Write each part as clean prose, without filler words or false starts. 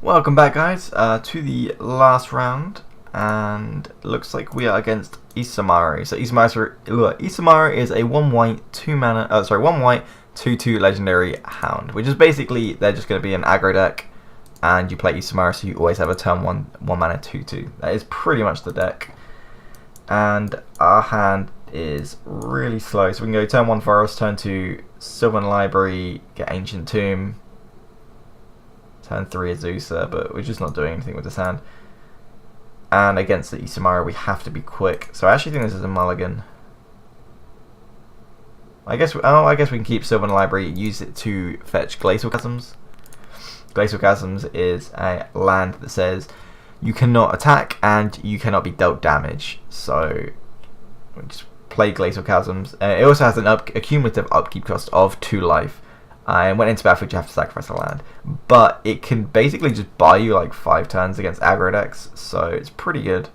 Welcome back, guys, to the last round, and it looks like we are against Isamari. So Isamari is a 1 white, 2 legendary hound, which is basically they're just going to be an aggro deck, and you play Isamari, so you always have a turn 1 mana 2/2. That is pretty much the deck, and our hand is really slow. So we can go turn 1 Forest, turn 2 Sylvan Library, get Ancient Tomb. Turn 3 Azusa, but we're just not doing anything with this hand. And against the Isamari, we have to be quick. So I actually think this is a mulligan. I guess we can keep Sylvan Library, use it to fetch Glacial Chasms. Glacial Chasms is a land that says you cannot attack and you cannot be dealt damage. So we just play Glacial Chasms. It also has a cumulative upkeep cost of 2 life. And when into battlefield, you have to sacrifice a land, but it can basically just buy you like 5 turns against aggro decks, so it's pretty good.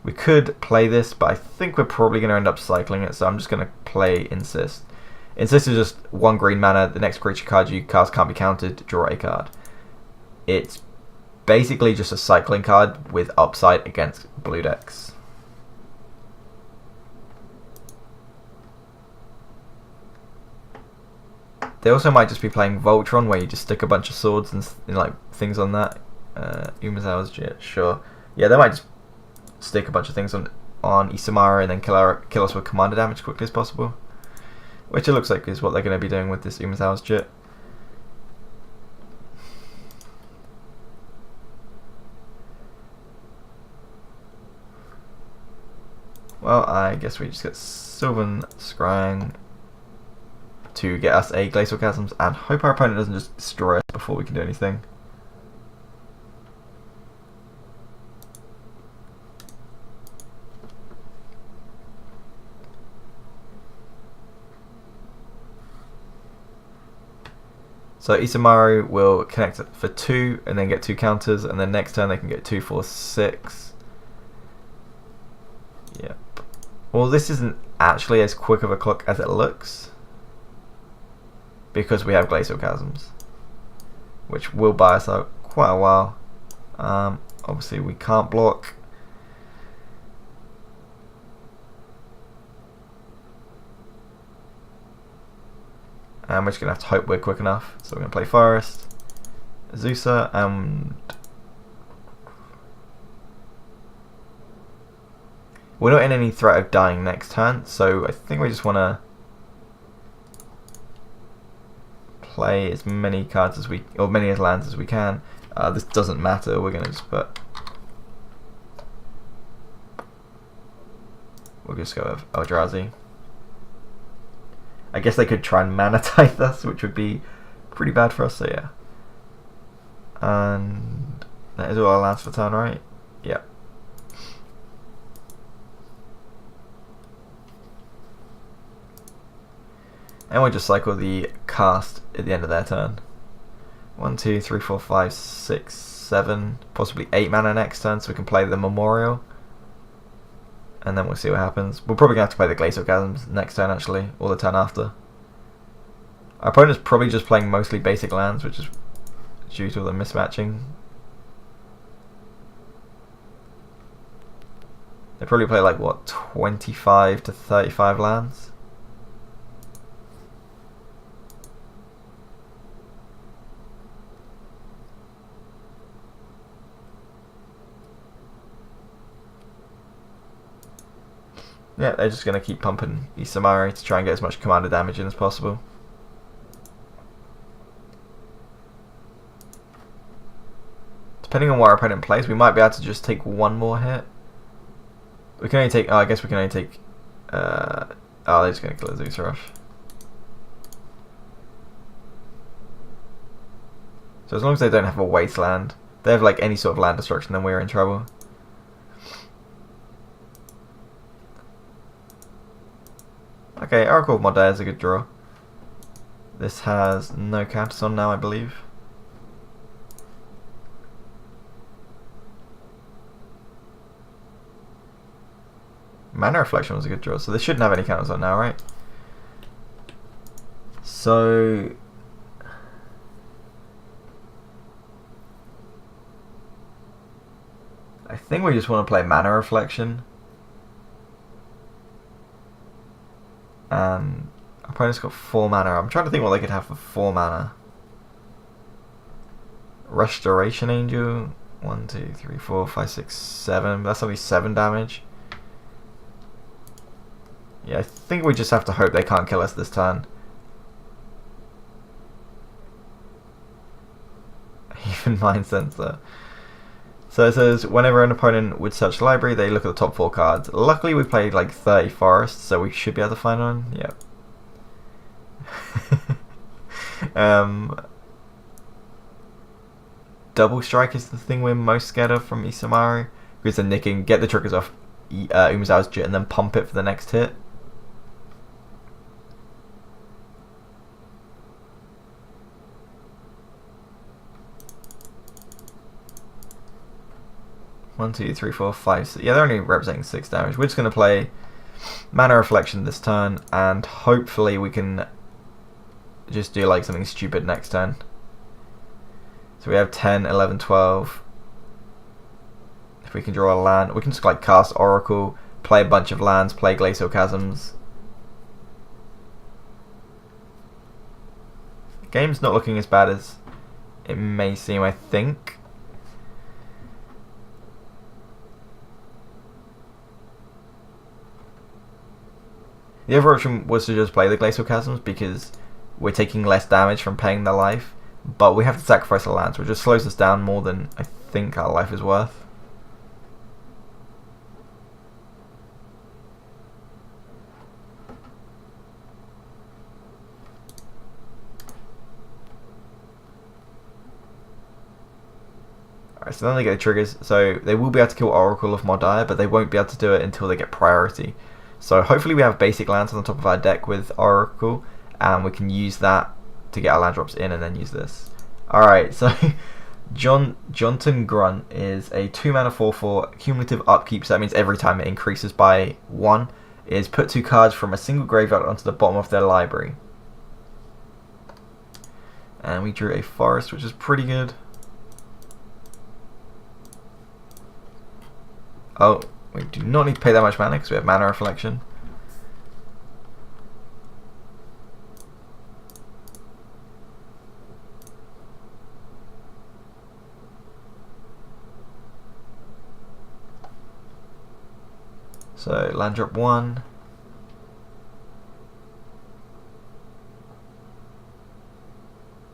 We could play this, but I think we're probably going to end up cycling it, so I'm just going to play Insist. Insist is just 1 green mana, the next creature card you cast can't be counted, draw a card. It's basically just a cycling card with upside against blue decks. They also might just be playing Voltron, where you just stick a bunch of swords and like things on that. Umazawa's Jit, sure. Yeah, they might just stick a bunch of things on Isamari and then kill us with commander damage as quickly as possible. Which it looks like is what they're going to be doing with this Umazawa's Jit. Well, I guess we just get Sylvan Scrying to get us a Glacial Chasms and hope our opponent doesn't just destroy us before we can do anything. So Isamari will connect it for 2 and then get 2 counters, and then next turn they can get 2, 4, 6. Yep. Well, this isn't actually as quick of a clock as it looks, because we have Glacial Chasms, which will buy us out quite a while. Obviously we can't block. And we're just going to have to hope we're quick enough. So we're going to play Forest, Azusa, and we're not in any threat of dying next turn, so I think we just want to play as many cards as many lands as we can. This doesn't matter. We're gonna just we'll just go with Eldrazi. I guess they could try and mana tithe us, which would be pretty bad for us. So yeah, and that is all our lands for turn, right? Yeah. And we'll just cycle the cast at the end of their turn. 1, 2, 3, 4, 5, 6, 7, possibly 8 mana next turn, so we can play the Memorial. And then we'll see what happens. We're probably going to have to play the Glacial Chasms next turn, actually, or the turn after. Our opponent's probably just playing mostly basic lands, which is due to all the mismatching. They probably play like, what, 25 to 35 lands? Yeah, they're just going to keep pumping Isamari to try and get as much commander damage in as possible. Depending on what our opponent plays, we might be able to just take 1 more hit. We can only take... Oh, I guess we can only take... oh, they're just going to kill Azusa Rush. So as long as they don't have a wasteland, they have like any sort of land destruction, then we're in trouble. Okay, Oracle of Modern is a good draw. This has no counters on now, I believe. Mana Reflection was a good draw, so this shouldn't have any counters on now, right? So I think we just want to play Mana Reflection. And our opponent's got 4 mana. I'm trying to think what they could have for 4 mana. Restoration Angel. 1, 2, 3, 4, 5, 6, 7. That's only 7 damage. Yeah, I think we just have to hope they can't kill us this turn. Even Mind Sensor. So it says, whenever an opponent would search the library, they look at the top 4 cards. Luckily we played like 30 forests, so we should be able to find one. Yep. Double Strike is the thing we're most scared of from Isamaru. Because then they can get the triggers off Umezawa's Jit and then pump it for the next hit. One, two, three, four, five, six. Yeah, they're only representing 6 damage. We're just going to play Mana Reflection this turn, and hopefully we can just do like something stupid next turn. So we have 10, 11, 12. If we can draw a land, we can just like cast Oracle, play a bunch of lands, play Glacial Chasms. The game's not looking as bad as it may seem, I think. The other option was to just play the Glacial Chasms because we're taking less damage from paying their life, but we have to sacrifice the lands, which just slows us down more than I think our life is worth. Alright, so then they get the triggers, so they will be able to kill Oracle of Mordaya, but they won't be able to do it until they get priority. So hopefully we have basic lands on the top of our deck with Oracle, and we can use that to get our land drops in and then use this. Alright, so Jonton Grunt is a 2 mana 4/4 cumulative upkeep, so that means every time it increases by 1, is put 2 cards from a single graveyard onto the bottom of their library. And we drew a forest, which is pretty good. Oh, we do not need to pay that much mana because we have Mana Reflection. So, land drop 1.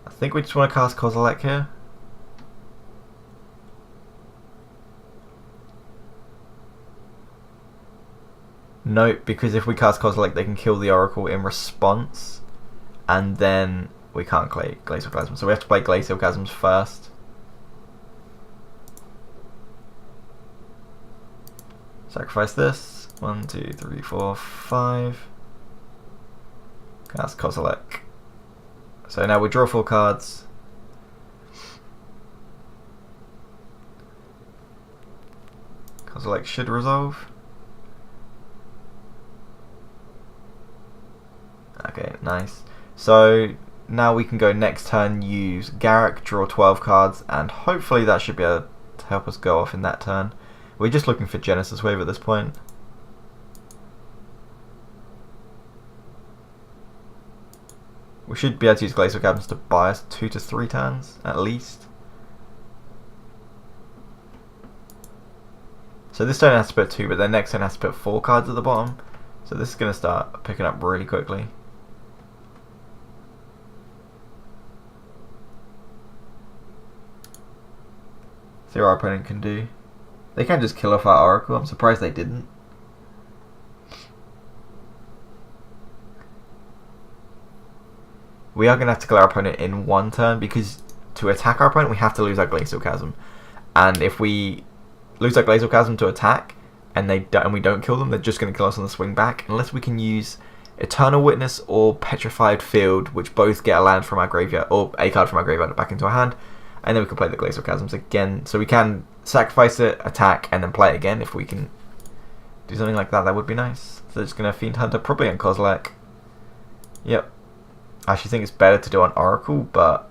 I think we just want to cast Kozilek here. No, because if we cast Kozilek, they can kill the Oracle in response, and then we can't play Glacial Chasms. So we have to play Glacial Chasms first. Sacrifice this. 1, 2, 3, 4, 5. Cast Kozilek. So now we draw 4 cards. Kozilek should resolve. Okay, nice. So now we can go next turn, use Garruk, draw 12 cards, and hopefully that should be able to help us go off in that turn. We're just looking for Genesis Wave at this point. We should be able to use Glacial Chasms to buy us 2 to 3 turns, at least. So this turn has to put 2, but then next turn has to put 4 cards at the bottom. So this is going to start picking up really quickly. See what our opponent can do. They can just kill off our Oracle. I'm surprised they didn't. We are going to have to kill our opponent in 1 turn, because to attack our opponent we have to lose our Glacial Chasm. And if we lose our Glacial Chasm to attack and we don't kill them, they're just going to kill us on the swing back, unless we can use Eternal Witness or Petrified Field, which both get a land from our graveyard, or a card from our graveyard back into our hand, and then we can play the Glacial Chasms again. So we can sacrifice it, attack, and then play it again. If we can do something like that, that would be nice. So just going to Fiend Hunter probably on Kozilek. Yep. I actually think it's better to do on Oracle, but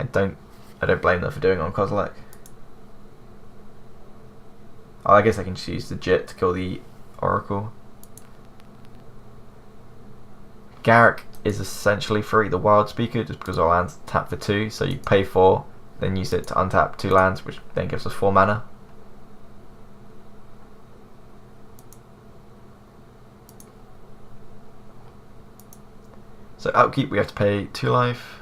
I don't blame them for doing it on Kozilek. Oh, I guess I can just use the Jit to kill the Oracle. Garrick is essentially free, the Wild Speaker, just because our lands tap for 2, so you pay 4, then use it to untap 2 lands, which then gives us 4 mana. So upkeep, we have to pay 2 life.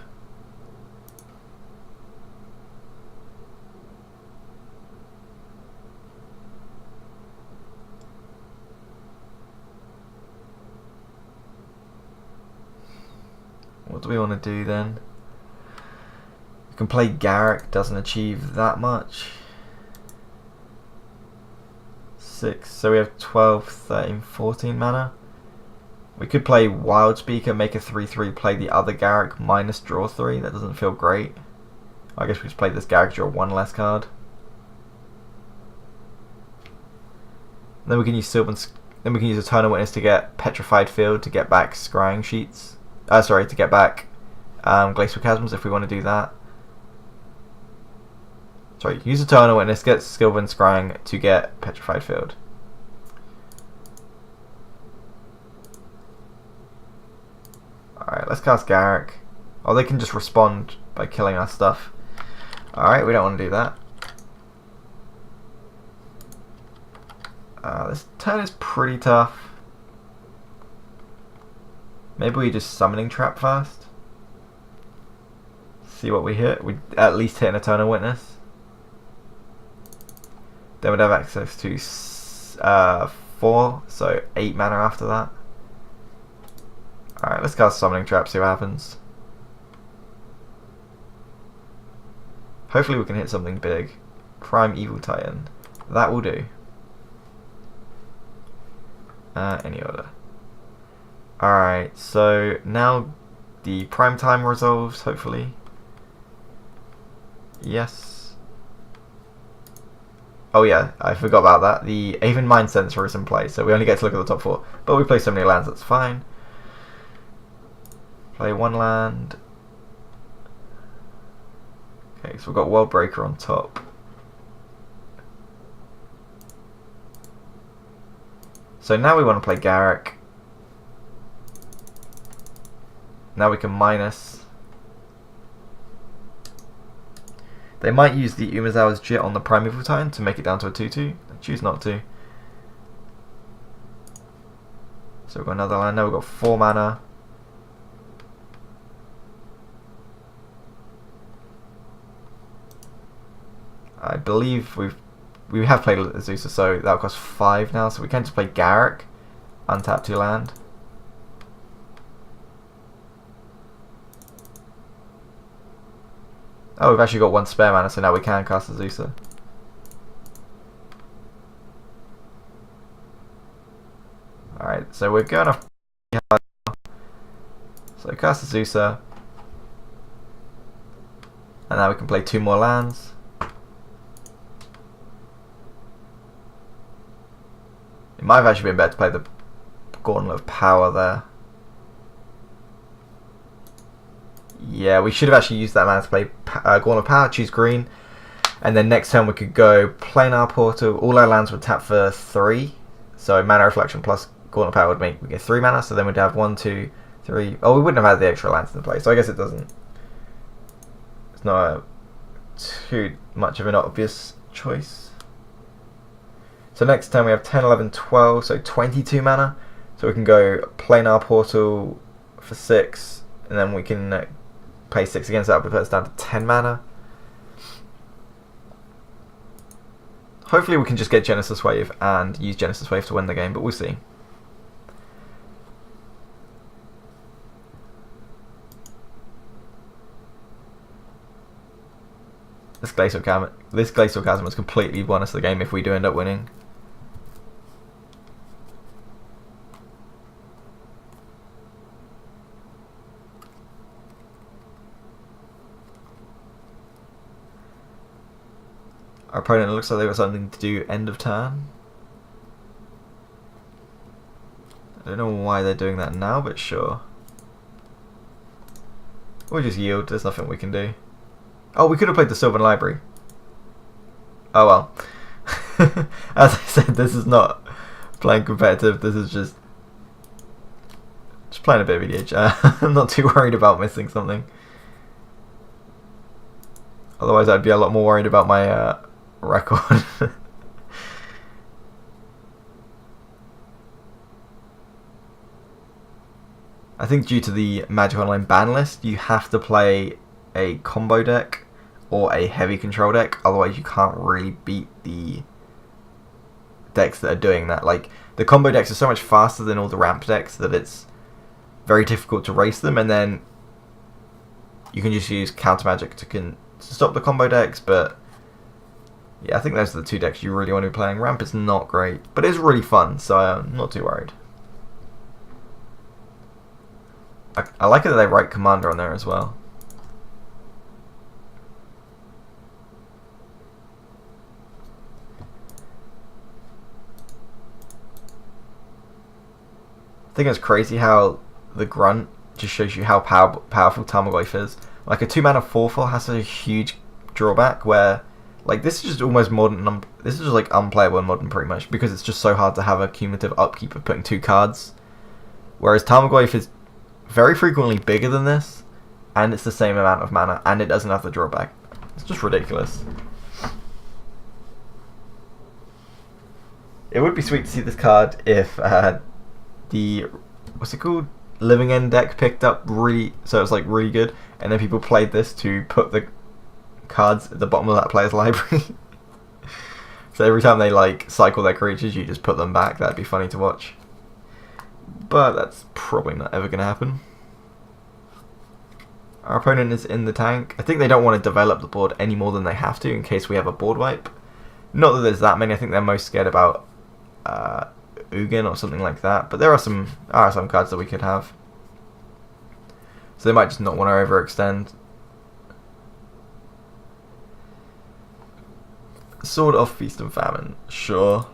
What do we want to do then? We can play Garrick, doesn't achieve that much. 6, so we have 12, 13, 14 mana. We could play Wild Speaker, make a 3/3, play the other Garrick, minus draw 3. That doesn't feel great. I guess we just play this Garrick, draw 1 less card. And then we can use then we can use Eternal Witness to get Petrified Field to get back Scrying Sheets. To get back Glacial Chasms if we want to do that. Sorry, use Eternal Witness, get Sylvan Scrying to get Petrified Field. Alright, let's cast Garrick. Oh, they can just respond by killing our stuff. Alright, we don't want to do that. This turn is pretty tough. Maybe we just Summoning Trap first. See what we hit. We at least hit an Eternal Witness. Then we'd have access to 4, so 8 mana after that. Alright, let's cast Summoning Trap, see what happens. Hopefully we can hit something big. Prime Evil Titan. That will do. Any order. Alright, so now the prime time resolves, hopefully. Yes. Oh yeah, I forgot about that. The Aven Mind Sensor is in play, so we only get to look at the top 4. But we play so many lands, that's fine. Play 1 land. Okay, so we've got World Breaker on top. So now we want to play Garrick. Now we can minus. They might use the Umezawa's Jit on the Primeval Titan to make it down to a 2/2. I choose not to. So we've got another land. Now we've got 4 mana. I believe we have played Azusa, so that'll cost 5 now. So we can just play Garrick, untap 2 land. Oh, we've actually got 1 spare mana, so now we can cast Azusa. Alright, so we're going off. So cast Azusa. And now we can play 2 more lands. It might have actually been better to play the Gauntlet of Power there. Yeah, we should have actually used that mana to play Gauntlet of Power, choose green. And then next turn we could go Planar Portal. All our lands would tap for 3. So Mana Reflection plus Gauntlet of Power would make we get 3 mana. So then we'd have 1, 2, 3. Oh, we wouldn't have had the extra lands in play. So I guess it doesn't. It's not too much of an obvious choice. So next turn we have 10, 11, 12, so 22 mana. So we can go Planar Portal for 6, and then we can pay 6 against that, but put us down to 10 mana. Hopefully we can just get Genesis Wave and use Genesis Wave to win the game, but we'll see. This Glacial Chasm has completely won us the game if we do end up winning. Our opponent looks like they've got something to do end of turn. I don't know why they're doing that now, but sure. We'll just yield, there's nothing we can do. Oh, we could have played the Sylvan Library. Oh well. As I said, this is not playing competitive. This is just playing a bit of EDH. I'm not too worried about missing something. Otherwise, I'd be a lot more worried about my record. I think due to the Magic Online ban list, you have to play a combo deck or a heavy control deck. Otherwise, you can't really beat the decks that are doing that. Like, the combo decks are so much faster than all the ramp decks that it's very difficult to race them. And then you can just use counter magic to stop the combo decks. But yeah, I think those are the two decks you really want to be playing. Ramp is not great, but it's really fun, so I'm not too worried. I like it that they write Commander on there as well. I think it's crazy how the Grunt just shows you how powerful Tarmogoyf is. Like, a 2-mana 4/4 has a huge drawback where, like, this is just almost modern. This is just like unplayable in modern pretty much because it's just so hard to have a cumulative upkeep of putting 2 cards. Whereas Tarmogoyf is very frequently bigger than this, and it's the same amount of mana, and it doesn't have the drawback. It's just ridiculous. It would be sweet to see this card if the what's it called, Living End deck picked up really, so it's like really good, and then people played this to put the cards at the bottom of that player's library. So every time they like cycle their creatures, you just put them back. That'd be funny to watch. But that's probably not ever going to happen. Our opponent is in the tank. I think they don't want to develop the board any more than they have to in case we have a board wipe. Not that there's that many. I think they're most scared about Ugin or something like that. But there are some cards that we could have. So they might just not want to overextend. Sword of Feast and Famine. Sure.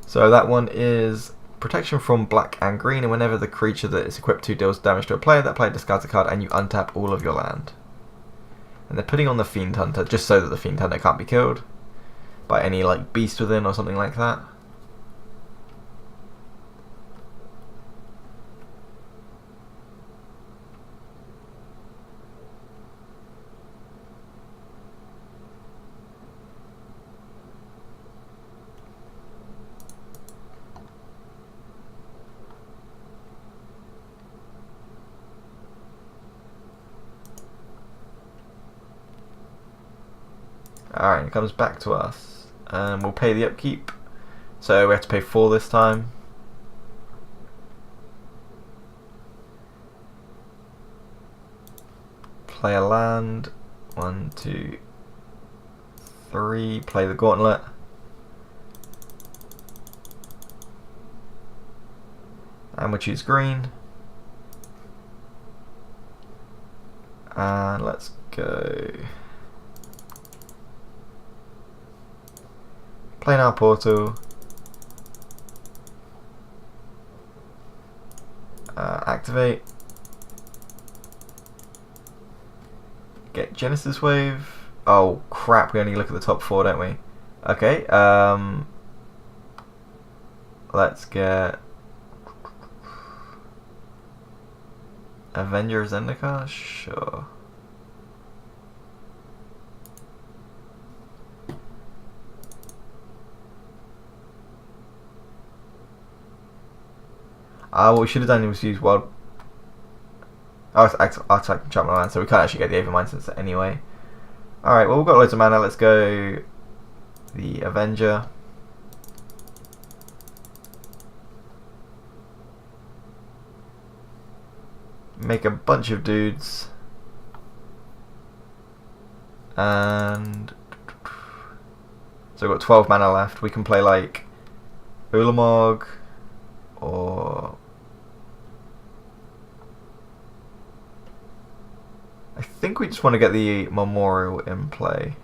So that one is protection from black and green, and whenever the creature that is equipped to deals damage to a player, that player discards a card and you untap all of your land. And they're putting on the Fiend Hunter just so that the Fiend Hunter can't be killed by any like beast within or something like that. Alright, it comes back to us. And we'll pay the upkeep. So we have to pay 4 this time. Play a land. 1, 2, 3. Play the Gauntlet. And we'll choose green. And let's go. Play our portal. Activate. Get Genesis Wave. Oh crap, we only look at the top 4, don't we? Okay, let's get Avenger Zendikar? Sure. What we should have done was use Wild... Oh, it's attack enchantment land, so we can't actually get the Avermind Sense anyway. Alright, well we've got loads of mana, let's go the Avenger. Make a bunch of dudes. And... so we've got 12 mana left. We can play like Ulamog or... I think we just want to get the Memorial in play.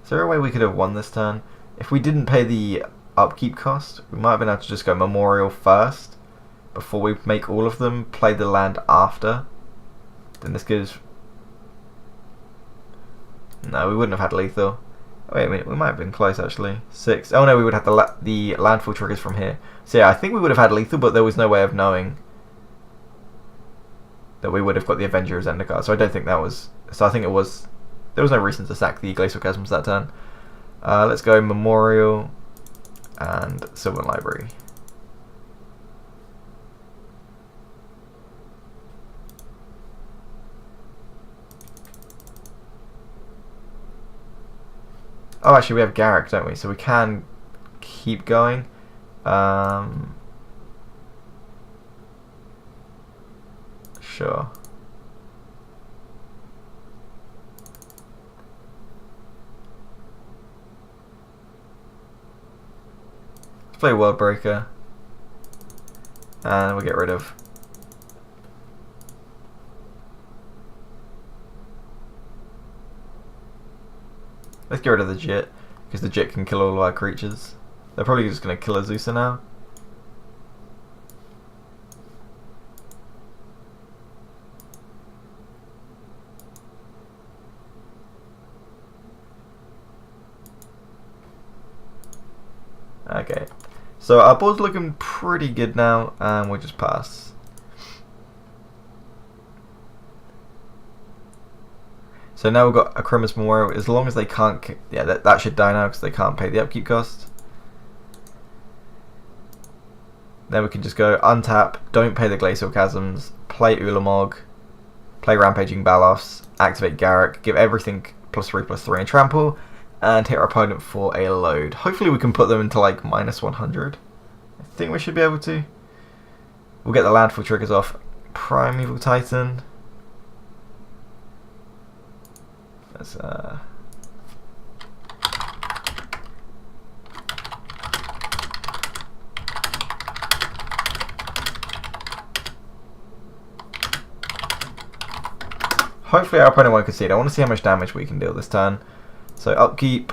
Is there a way we could have won this turn? If we didn't pay the upkeep cost, we might have been able to just go Memorial first before we make all of them, play the land after. Then this gives... No, we wouldn't have had lethal. Wait a minute, we might have been close actually. 6. Oh no, we would have the landfall triggers from here. So yeah, I think we would have had lethal, but there was no way of knowing that we would have got the Avenger Zender card. So I don't think that was. So I think it was. There was no reason to sack the Glacial Chasms that turn. Let's go Memorial and Sylvan Library. Oh, actually, we have Garrick, don't we? So we can keep going. Sure. Let's play World Breaker. And we'll get rid of. Let's get rid of the Jit, because the Jit can kill all of our creatures. They're probably just going to kill Azusa now. Okay, so our board's looking pretty good now, and we'll just pass. So now we've got a Chromis Memorial. As long as they can't, yeah, that should die now because they can't pay the upkeep cost. Then we can just go untap, don't pay the Glacial Chasms, play Ulamog, play Rampaging Balos, activate Garrick, give everything +3/+3 and trample, and hit our opponent for a load. Hopefully we can put them into like -100. I think we should be able to. We'll get the landfall triggers off. Primeval Titan. Let's hopefully our opponent won't concede. I want to see how much damage we can deal this turn. So upkeep.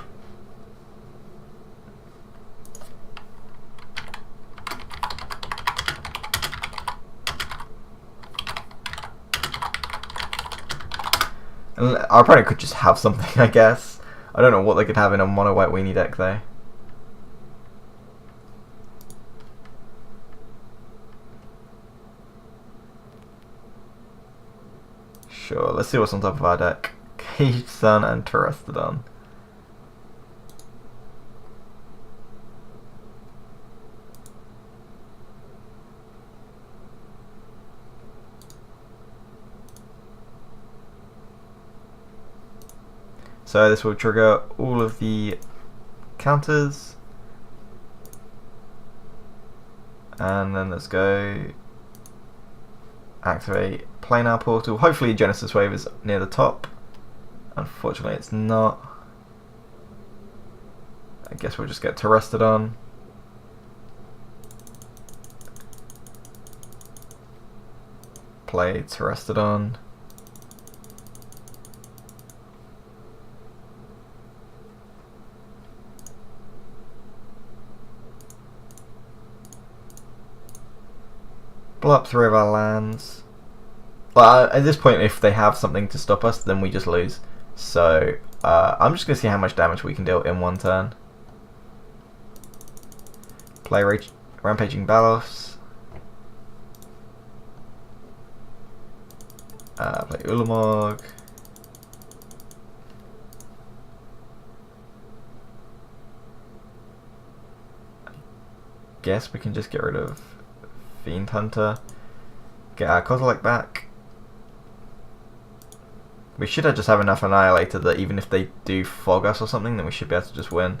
And our opponent could just have something, I guess. I don't know what they could have in a mono white weenie deck though. Sure, let's see what's on top of our deck. Caged Sun and Terrestodon. So this will trigger all of the counters. And then let's go activate Planar Portal. Hopefully Genesis Wave is near the top. Unfortunately it's not. I guess we'll just get Terrestodon. Play Terrestodon. Blow up 3 of our lands. Well, at this point, if they have something to stop us, then we just lose. So, I'm just going to see how much damage we can deal in one turn. Play Rampaging Balos. Play Ulamog. Guess we can just get rid of Fiend Hunter. Get our Kozilek back. We should just have enough Annihilator that even if they do fog us or something, then we should be able to just win.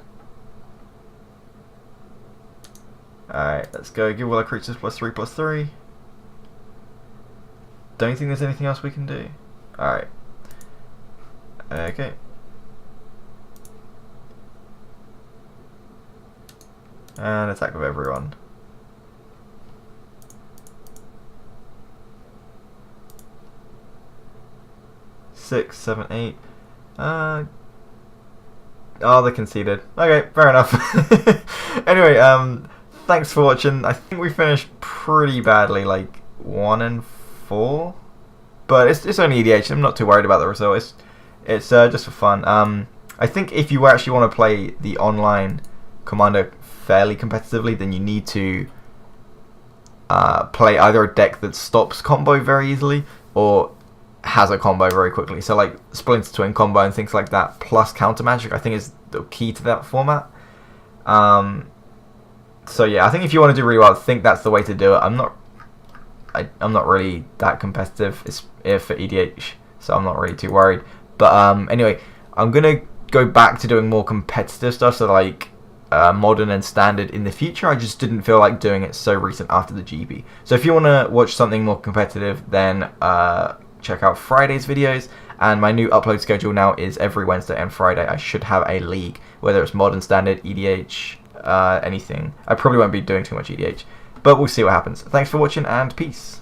Alright, let's go. Give all our creatures +3/+3. Don't think there's anything else we can do. Alright. Okay. And attack with everyone. 6, 7, 8. Oh, they conceded. Okay, fair enough. Anyway, thanks for watching. I think we finished pretty badly, like 1-4. But it's only EDH. I'm not too worried about the result. It's just for fun. I think if you actually want to play the online Commander fairly competitively, then you need to play either a deck that stops combo very easily or has a combo very quickly. So like Splinter Twin combo and things like that, plus Counter Magic, I think is the key to that format. So yeah, I think if you want to do really well, I think that's the way to do it. I'm not really that competitive for EDH, so I'm not really too worried. But anyway, I'm gonna go back to doing more competitive stuff, so like modern and standard in the future. I just didn't feel like doing it so recent after the GB. So if you want to watch something more competitive, then check out Friday's videos. And my new upload schedule now is every Wednesday and Friday. I should have a league, whether it's modern, standard, EDH, anything. I probably won't be doing too much EDH, but we'll see what happens. Thanks for watching, and peace.